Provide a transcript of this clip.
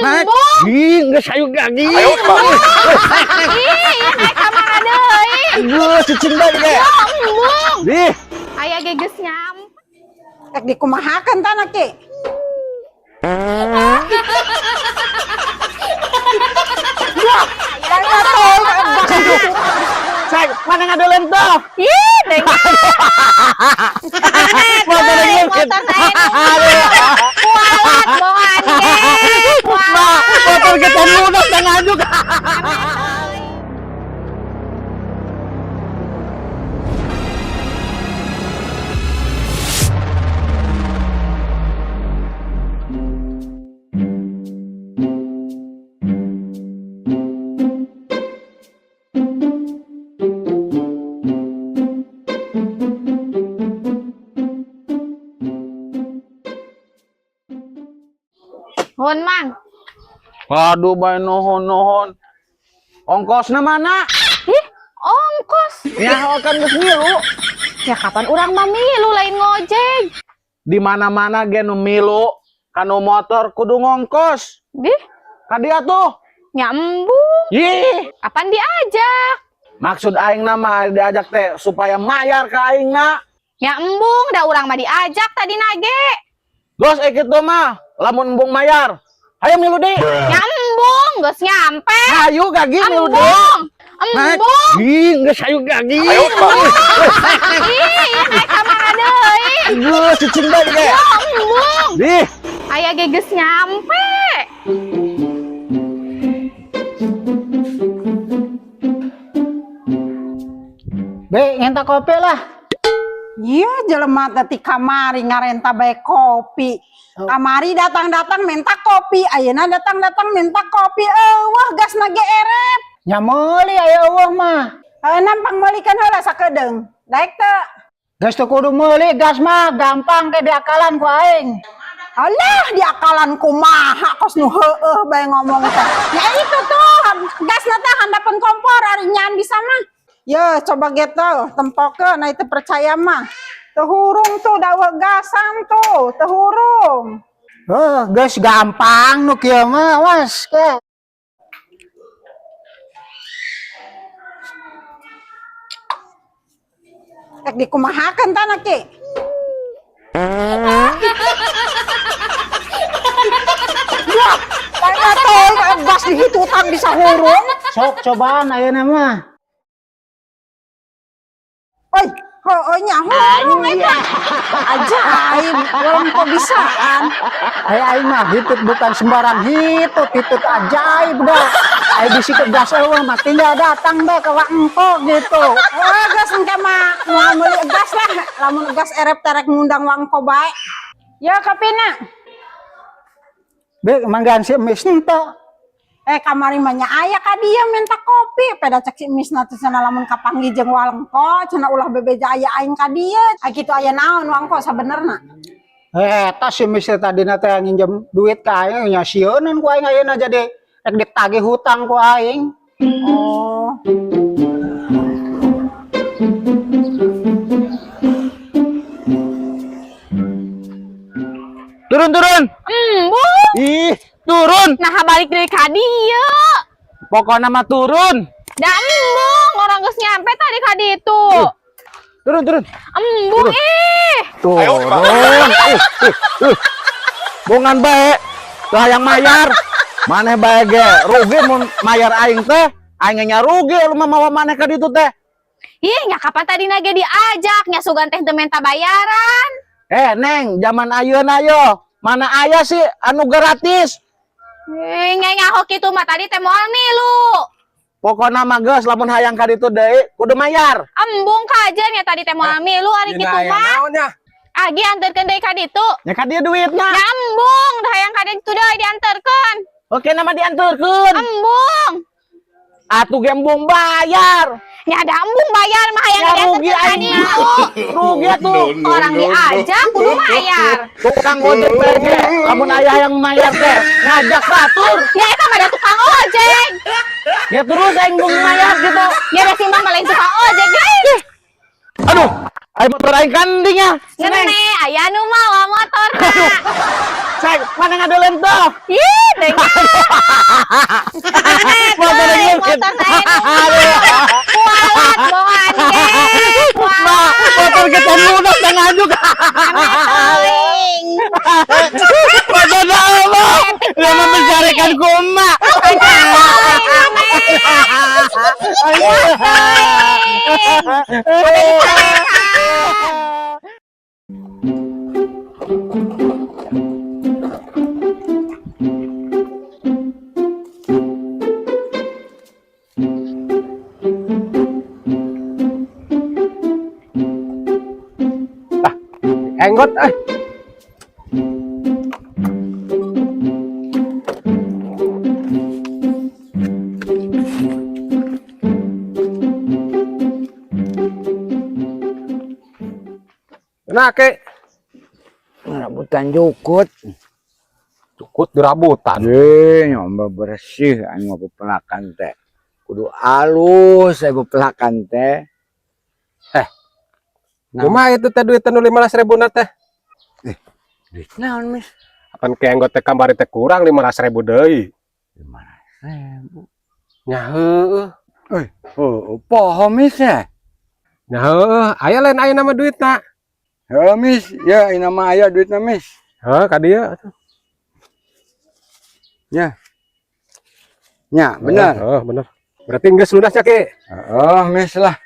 Embung. Ih, geus hayuk gagi. Ih, naik kamar deui. Geus cicing bae ge. Embung. Ih, Aya geus nyampe. Ek dikumahakeun tanah ki. saya mana ngadeuleun tuh? Ih, teh. Motor Motor geus. saya kualat bohongan ge. Kualat. Motor kita lunak dan ngajuk. Hon mang. Aduh, bae nuhun. Ongkosna mana? Ih, ongkos. Ya, kan geus ngilu. Ya kapan urang mah milu lain ngojek. Di mana-mana ge nu milu kanu motor kudu ngongkos. Dih, Ka dia tuh. nyambung. Ih, Apaan diajak? maksud aing mah diajak teh supaya mayar ka aingna. Ya embung, da urang mah diajak tadi nage. Gos kitu mah, lamun embung mayar. Hayu milu deui. Ya embung, geus nyampe. Hayu gagi milu deui. Embung. Embung. Ih, geus hayu gagi. Ih, naik kamar deui. Geus cicing bae ge. Ya embung. Ih, Aya geus nyampe. Be, ngenta kopi lah. Iya, jelema teh ti kamari ngarenta bae kopi. Kamari datang-datang minta kopi, ayeuna datang-datang minta kopi. Wah, gasna ge erep. Nyameli aya eueuh mah. Nampang meulikeun heula sakedeung. Daek teu. Gas teu kudu meuli, gas mah gampang ke diakalan ku aing. Alah, diakalan kumaha kos nu heueuh bae ngomong teh. Ya itu tuh, gasna teh handapeun kompor ari nyaan bisa mah. Ya, coba gitu, tempokeun, nah itu percaya mah. Teu hurung tuh dawa gasan tuh, teu hurung. Gas gampang nu kieu mah, was ke. Ek dikumahakeun tanah ki. Ya, tanya tuh, gas dihitutan bisa hurung. Sok cobaan ayeuna mah. Oi, nya hurung eta. Ajaib, orang kok bisaan. Aing mah hitut bukan sembarang hitut ajaib dah. Aing bisi ke gas eueuh mah tinggal datang bae ke wangko gitu. Wah, gas engke mah moal meuli gas lah. Lamun gas erep terek ngundang wangko bae. Ya, kapina. Be, manggan si emis ento. Kamari mah nya aya ka dieu minta kopi. Peda cek si misna teh cenah lamun kapanggih jeung wangko, cenah ulah bebeja aya aing ka dieu. Kitu aya naon wangko sabenerna? Tas si emis tadina teh nginjem duit ka aing nya sieuneun ku aing ayeuna jadi rek ditagih hutang ku aing. Oh. turun. Embung. Ih, turun. Nah balik deui ka dieu. Pokoknya mah turun. Da embung, orang geus nyampe tadi ka ditu. Turun. Embung Turun. Bungan bae. Teu hayang mayar. Maneh bae ge rugi mun mayar aing teh. Aing nya rugi lu mah mawa maneh ka ditu teh. Ih, nya kapan tadi nage diajak, nya sugan teh teu menta bayaran. Neng, zaman ayeuna yo. Mana aya sih anu gratis? Nya nyaho kitu mah tadi teh moal milu. Pokona mah geus lamun hayang ka ditu deui kudu mayar. Embung kajen ya tadi teh moal milu ari kitu mah. Agi anterkeun deui ka ditu. Nya ka dieu duitna. Ya embung, da hayang ka ditu deui dianterkeun. Oke nama dianturkeun. Embung. Atuh ge embung bayar. Nya da embung bayar mah hayang Ya dianterkeun rugi ka aing. ditu. Rugi atuh. Orang diajak kudu bayar. Tukang ojek bae lamun aya yang mayar teh ngajak batur. Ya eta mah da tukang ojek. Ya terus aing embung mayar gitu. Ya da simbang paling tukang ojek guys. Aduh, ayo motor aing kanding ya. Ngene aya nu mawa motorna. Saya mana ngadeuleun tuh? Ih, teh balikan ku emak. Enggot Nah, ke Rabutan jukut. cukut di rabutan. Nyoba bersih anu pepelakan teh. Kudu alus saya pepelakan teh. Cuma itu teh duit 15.000 na teh. Duit naon, Mis? Apan ke enggot teh kamari teh kurang 15.000 deui. 5.000. Nya heueuh. Poho, Mis ya? Nya heueuh, aya lain aya nama duitna. Heuh, Mis. Ya, ini mah aya duitna, Mis. Heuh, ka dieu. Ya. Ya, benar. Bener. Berarti geus lunas ya, Ki. Oh, Mis lah.